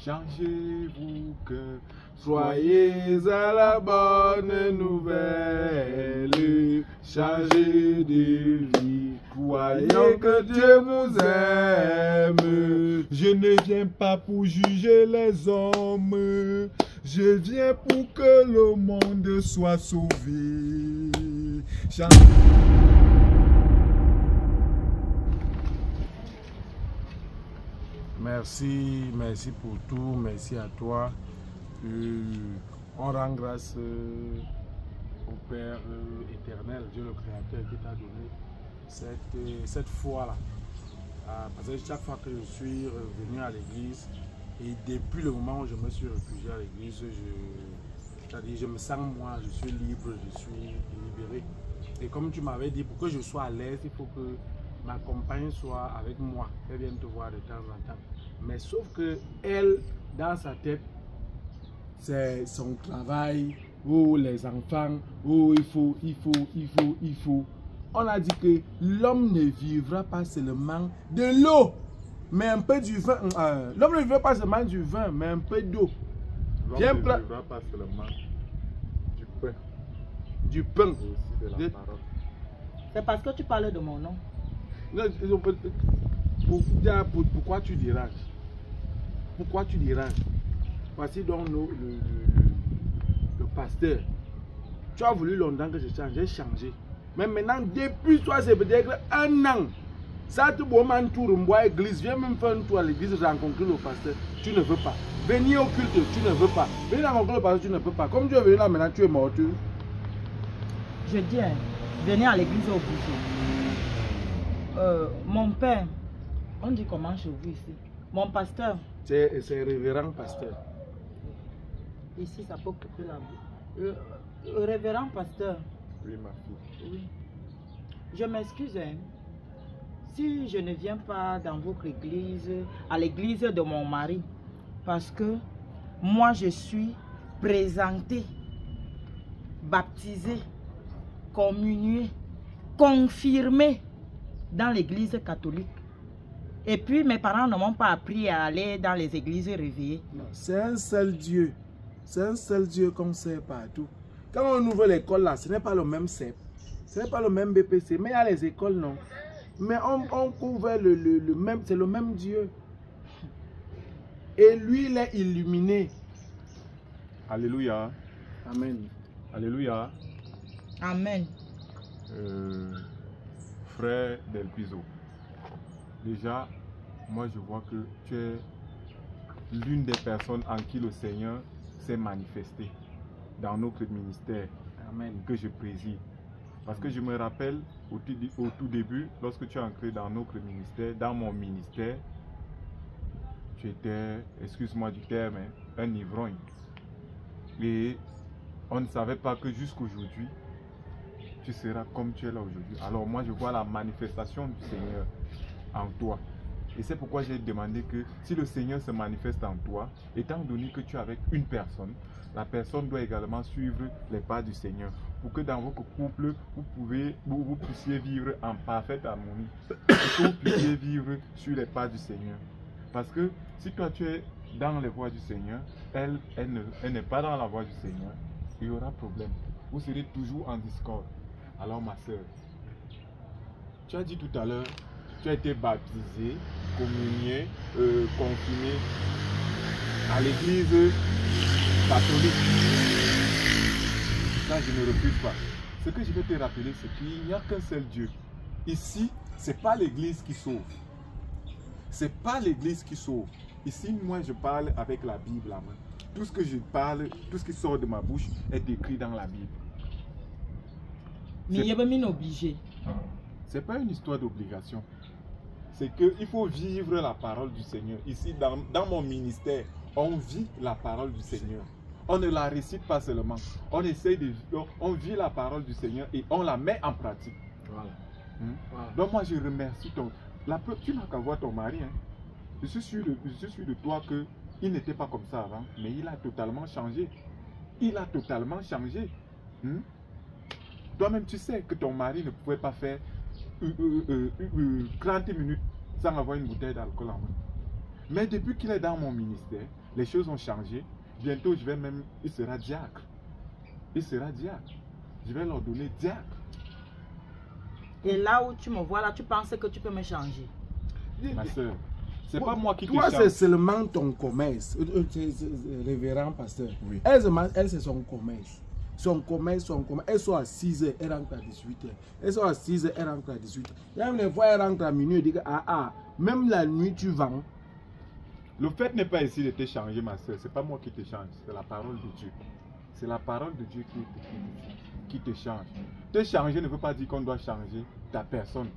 changez vos cœurs, soyez à la bonne nouvelle, changez de vie, croyez que Dieu vous aime. Je ne viens pas pour juger les hommes, je viens pour que le monde soit sauvé. Merci pour tout, merci à toi. On rend grâce au Père éternel, Dieu le Créateur, qui t'a donné cette foi-là. Parce que chaque fois que je suis revenu à l'église, et depuis le moment où je me suis réfugié à l'église, je me sens moi, je suis libre, je suis libéré. Et comme tu m'avais dit, pour que je sois à l'aise, il faut que ma compagne soit avec moi. Elle vient te voir de temps en temps. Mais sauf que elle, dans sa tête, c'est son travail, oh les enfants, oh il faut. On a dit que l'homme ne vivra pas seulement de l'eau, mais un peu du vin. L'homme ne vivra pas seulement du vin, mais un peu d'eau. L'homme ne vivra pas seulement du pain. Du pain. Aussi de la parole. C'est parce que tu parles de mon nom. Non, pourquoi tu déranges? Pourquoi tu déranges? Voici donc le pasteur. Tu as voulu longtemps que je change, j'ai changé. Mais maintenant, depuis toi, c'est peut-être un an. Ça te boit un tour, on boit l'église, viens même faire un tour à l'église, rencontrer le pasteur. Tu ne veux pas. Venir au culte, tu ne veux pas. Venir rencontrer le pasteur, tu ne peux pas. Comme tu es venu là maintenant, tu es mort. Je dis, venir à l'église obligé. Mon père, on dit comment chez vous ici? Mon pasteur. C'est révérend pasteur. Ici, ça peut couper la bouche. Révérend pasteur. Oui, ma fille. Oui. Je m'excuse. Si je ne viens pas dans votre église, à l'église de mon mari, parce que moi, je suis présentée, baptisée, communiée, confirmée dans l'église catholique. Et puis mes parents ne m'ont pas appris à aller dans les églises réveillées. C'est un seul Dieu. C'est un seul Dieu qu'on sait partout. Quand on ouvre l'école là, ce n'est pas le même CEP. Ce n'est pas le même BPC. Mais il y a les écoles, non. Mais on couvre le même, c'est le même Dieu. Et lui, il est illuminé. Alléluia. Amen. Alléluia. Amen. Frère Del Piso, déjà, moi je vois que tu es l'une des personnes en qui le Seigneur s'est manifesté dans notre ministère. Amen. Que je préside. Parce que je me rappelle au tout début, lorsque tu es entré dans notre ministère, dans mon ministère, tu étais, excuse-moi du terme, un ivrogne. Et on ne savait pas que jusqu'aujourd'hui, tu seras comme tu es là aujourd'hui. Alors moi, je vois la manifestation du Seigneur en toi. Et c'est pourquoi j'ai demandé que si le Seigneur se manifeste en toi, étant donné que tu es avec une personne, la personne doit également suivre les pas du Seigneur. Pour que dans votre couple, vous puissiez vivre en parfaite harmonie. Et que vous puissiez vivre sur les pas du Seigneur. Parce que si toi tu es dans les voies du Seigneur, elle n'est pas dans la voie du Seigneur, il y aura problème. Vous serez toujours en discorde. Alors ma soeur, tu as dit tout à l'heure, tu as été baptisé, communié, confirmé à l'église catholique. Ça, je ne refuse pas. Ce que je vais te rappeler, c'est qu'il n'y a qu'un seul Dieu. Ici, ce n'est pas l'église qui sauve. Ce n'est pas l'église qui sauve. Ici, moi, je parle avec la Bible à main. Tout ce que je parle, tout ce qui sort de ma bouche est écrit dans la Bible. Mais il y a une obligé. Ce n'est pas une histoire d'obligation. C'est qu'il faut vivre la parole du Seigneur. Ici, dans mon ministère, on vit la parole du Seigneur. On ne la récite pas seulement. On vit la parole du Seigneur et on la met en pratique. Voilà. Voilà. Donc moi, je remercie tu n'as qu'à voir ton mari. Je suis sûr de toi qu'il n'était pas comme ça avant, mais il a totalement changé. Il a totalement changé. Toi-même, tu sais que ton mari ne pouvait pas faire 30 minutes sans avoir une bouteille d'alcool en main. Mais depuis qu'il est dans mon ministère, les choses ont changé. Bientôt, il sera diacre. Il sera diacre. Je vais leur donner diacre. Et là où tu me vois, là, tu penses que tu peux me changer. Ma soeur, c'est pas moi qui te Toi, change. c'est seulement ton commerce. Révérend pasteur. Oui. Elle c'est son commerce. Son commerce. Elle soit à 6h, elle rentre à 18h. Elle soit à 6h, elle rentre à 18h. Il y a une fois, elle rentre à minuit, elle dit que, même la nuit, tu vends. Le fait n'est pas ici de te changer, ma soeur. C'est pas moi qui te change, c'est la parole de Dieu. C'est la parole de Dieu qui te change. Te changer ne veut pas dire qu'on doit changer ta personne,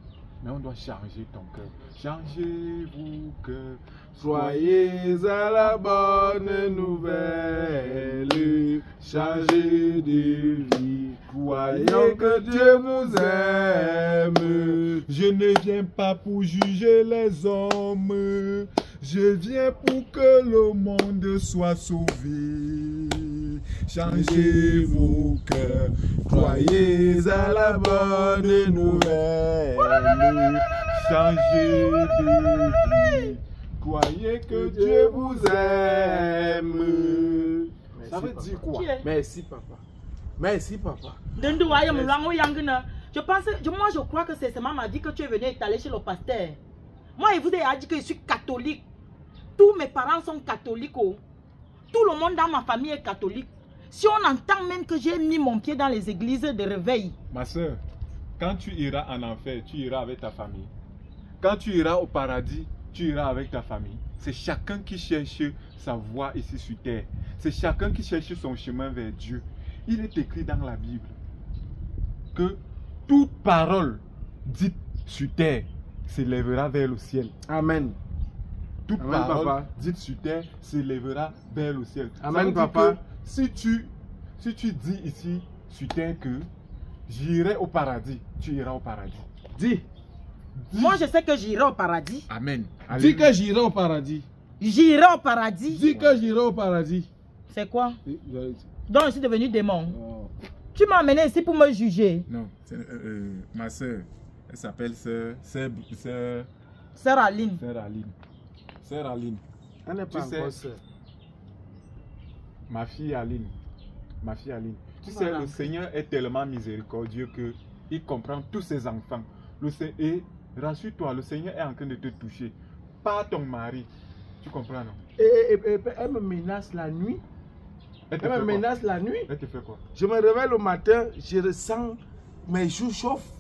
mais on doit changer ton cœur. Changez-vous cœur. Soyez à la bonne nouvelle. Changez de vie. Croyez que Dieu vous aime. Je ne viens pas pour juger les hommes. Je viens pour que le monde soit sauvé. Changez vos cœurs. Croyez à la bonne nouvelle. Changez de vie. Croyez que Dieu vous aime. Ça veut dire quoi? Merci papa. Merci papa. Je pense, moi je crois que c'est seulement m'a dit que tu es venu étaler chez le pasteur. Moi il vous a dit que je suis catholique. Tous mes parents sont catholiques. Oh. Tout le monde dans ma famille est catholique. Si on entend même que j'ai mis mon pied dans les églises de réveil. Ma soeur, quand tu iras en enfer, tu iras avec ta famille. Quand tu iras au paradis, tu iras avec ta famille. C'est chacun qui cherche sa voie ici sur terre. C'est chacun qui cherche son chemin vers Dieu. Il est écrit dans la Bible que toute parole dite sur terre s'élèvera vers le ciel. Amen. Toute Amen, parole papa. dite sur terre s'élèvera vers le ciel. Amen, Ça veut dire papa. que si tu dis ici sur terre que j'irai au paradis, tu iras au paradis. Dis. Moi je sais que j'irai au paradis. Amen. Dis que j'irai au paradis. J'irai au paradis. Dis que j'irai au paradis. C'est quoi? Donc je suis devenu démon. Oh. Tu m'as amené ici pour me juger. Non, ma soeur, elle s'appelle Sœur Aline. Sœur Aline. Elle n'est pas encore sœur. Ma fille Aline. Tu sais, le Seigneur est tellement miséricordieux que il comprend tous ses enfants. Et rassure-toi, le Seigneur est en train de te toucher. Pas ton mari. Tu comprends, non? Elle me menace la nuit. Elle me menace la nuit. Elle te fait quoi? Je me réveille le matin, je ressens mes joues chauffent.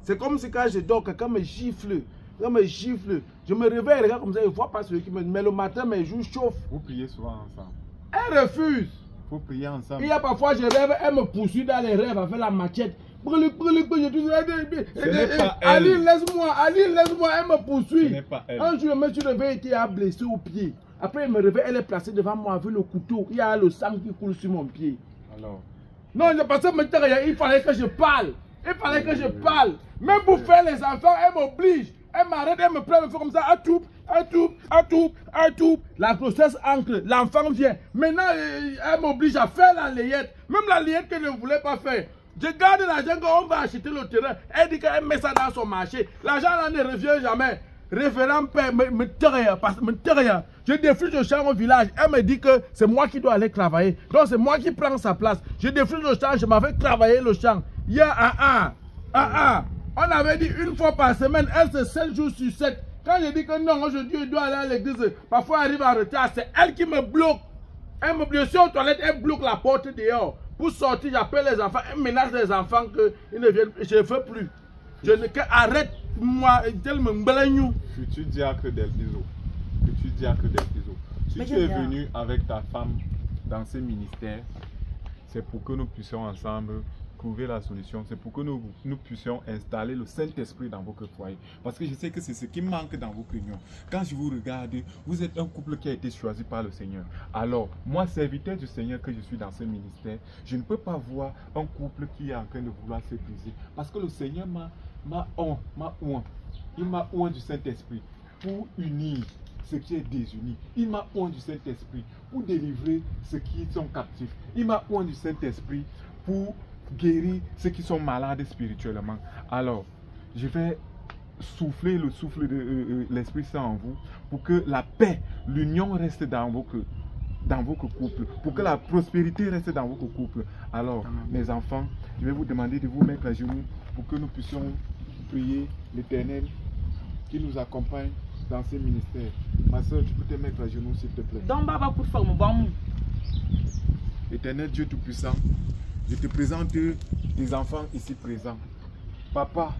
C'est comme si quand je dors, quelqu'un me gifle. Je me réveille, regarde comme ça, je ne vois pas celui qui me... Mais le matin, mes joues chauffent. Vous priez souvent ensemble. Elle refuse. Faut prier ensemble. Il y a parfois, je rêve, elle me poursuit dans les rêves avec la machette. Aline, laisse-moi, elle me poursuit. Ce n'est pas elle. Un jour, je me suis réveillé, elle a blessé au pied. Après, elle me réveille, elle est placée devant moi avec le couteau. Il y a le sang qui coule sur mon pied. Alors? Non, parce que il fallait que je parle. Même pour faire les enfants, elle m'oblige. Elle m'arrête, elle me prend, elle me fait comme ça, à tout. La grossesse entre, l'enfant vient. Maintenant, elle m'oblige à faire la layette. Même la layette qu'elle ne voulait pas faire. Je garde l'argent qu'on va acheter le terrain. Elle dit qu'elle met ça dans son marché. L'argent là ne revient jamais. Référent père, me tait. Je défriche le champ au village. Elle me dit que c'est moi qui dois aller travailler. Donc c'est moi qui prends sa place. Je défriche le champ, je m'avais travaillé le champ. Il y a on avait dit une fois par semaine, elle c'est 7 jours sur 7. Quand je dis que non, aujourd'hui je dois aller à l'église, parfois elle arrive en retard, c'est elle qui me bloque. Elle me bloque sur aux toilettes, elle bloque la porte dehors. Pour sortir, j'appelle les enfants, elle menace les enfants qu'ils ne viennent, je ne veux plus. Je ne arrête moi, tel me mbalaignou. Futur diacre d'Elpizo. Si tu es venu avec ta femme dans ce ministère, c'est pour que nous puissions ensemble trouver la solution. C'est pour que nous puissions installer le Saint-Esprit dans votre foyer. Parce que je sais que c'est ce qui manque dans votre union. Quand je vous regarde, vous êtes un couple qui a été choisi par le Seigneur. Alors, moi, serviteur du Seigneur que je suis dans ce ministère, je ne peux pas voir un couple qui est en train de vouloir se briser. Parce que le Seigneur m'a oint. Il m'a oint du Saint-Esprit pour unir ce qui est désuni. Il m'a oint du Saint-Esprit pour délivrer ceux qui sont captifs. Il m'a oint du Saint-Esprit pour guérir ceux qui sont malades spirituellement. Alors, je vais souffler le souffle de l'Esprit Saint en vous pour que la paix, l'union reste dans votre couple, pour que la prospérité reste dans votre couple. Alors, mes enfants, je vais vous demander de vous mettre à genoux pour que nous puissions prier l'Éternel qui nous accompagne dans ces ministères. Ma soeur, tu peux te mettre à genoux s'il te plaît. Éternel Dieu Tout-Puissant, je te présente tes enfants ici présents. Papa,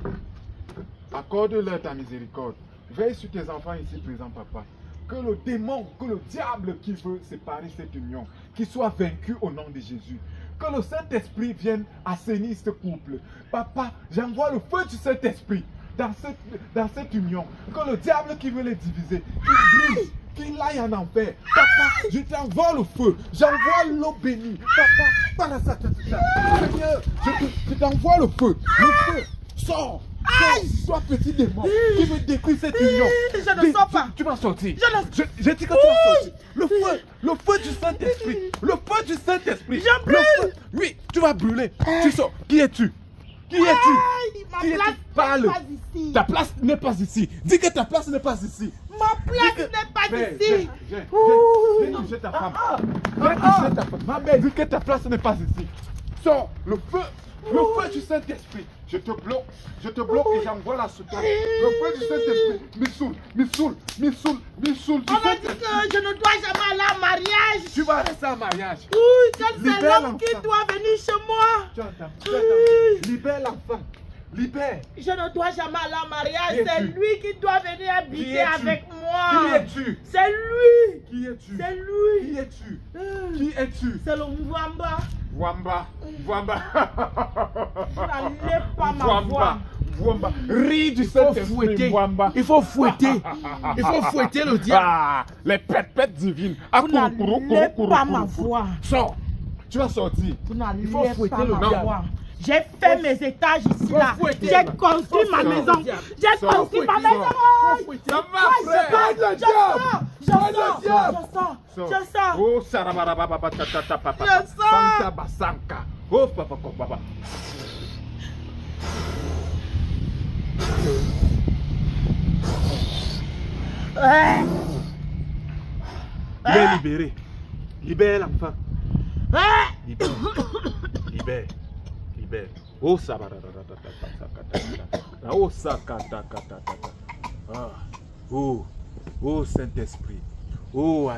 accorde-leur ta miséricorde. Veille sur tes enfants ici présents, papa. Que le démon, que le diable qui veut séparer cette union, qu'il soit vaincu au nom de Jésus. Que le Saint-Esprit vienne assainir ce couple. Papa, j'envoie le feu du Saint-Esprit dans cette union. Que le diable qui veut les diviser, qu'il brise, qu'il aille en enfer. Papa, je t'envoie le feu. J'envoie l'eau bénie. Papa, Seigneur, je t'envoie le feu. Le feu, sors. Sois petit démon qui veut détruire cette union. Je ne sors pas. Tu vas sortir. Je dis que tu vas sortir. Le feu du Saint-Esprit. Le feu du Saint-Esprit. Je brûle. Oui, tu vas brûler. Tu sors. Qui es-tu? Qui es-tu? Ma place Parle. n'est pas ici. Ta place n'est pas ici. Dis que ta place n'est pas ici. Ma place n'est pas ici. Viens toucher ta femme. Viens toucher ta femme. Ma mère dit que ta place n'est pas ici. Sors. Le feu du Saint-Esprit. Je te bloque et j'envoie la soutane. Le feu du Saint-Esprit me saoule. On m'a dit que je ne dois jamais aller en mariage. Tu vas rester en mariage. Oui, c'est l'homme qui doit venir chez moi. Tu entends. Libère l'enfant. Libère. Je ne dois jamais aller en mariage. C'est es-tu? lui qui doit venir habiter avec moi. Qui es-tu? C'est lui. Qui es-tu? C'est lui. Qui es-tu? Qui es-tu? C'est le Mwamba. Wamba. Vous n'allez pas ma voix. Wamba. Ris du Saint-Esprit. Wamba. Il faut fouetter. Il faut fouetter le diable. Ah, les pètes divines. Vous n'allez pas ma voix. Sors. Tu vas sortir. Vous n'allez faut fouetter pas le ma diable. voix. J'ai fait mes étages ici là. J'ai construit ma maison. J'ai construit ma maison. Ça va, frère. Je sors. Oh, Sarabarababa, tata, papa. Je sors. Santa Basanka. Oh, papa. Il est libéré. Libère l'enfant. Libère. Oh, oh, Saint-Esprit. Oh,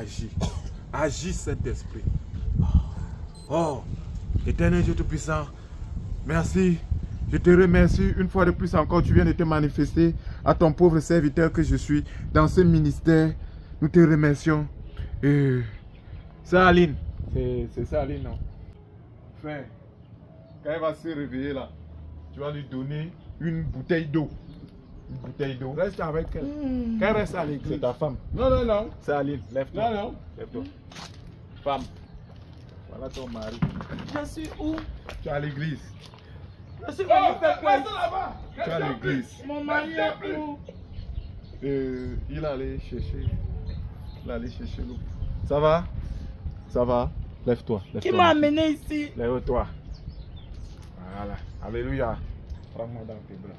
agis, Saint-Esprit. Oh, Éternel Dieu Tout-Puissant, merci. Je te remercie une fois de plus encore. Tu viens de te manifester à ton pauvre serviteur que je suis dans ce ministère. Nous te remercions. C'est Aline. C'est ça, Aline, non? Frère, quand elle va se réveiller là, tu vas lui donner une bouteille d'eau. Une bouteille d'eau. Reste avec elle. Quand elle reste à l'église. C'est ta femme. Non. C'est Aline. Lève-toi. Non. Lève-toi. Femme. Voilà ton mari. Je suis où? Tu es à l'église. Je suis venu faire quoi? là-bas. Tu es à l'église. Mon mari est où? Il allait chercher. L'eau. Ça va? Ça va? Lève-toi. Qui m'a amené ici? Lève-toi. Voilà. Alléluia. Prends-moi dans tes bras.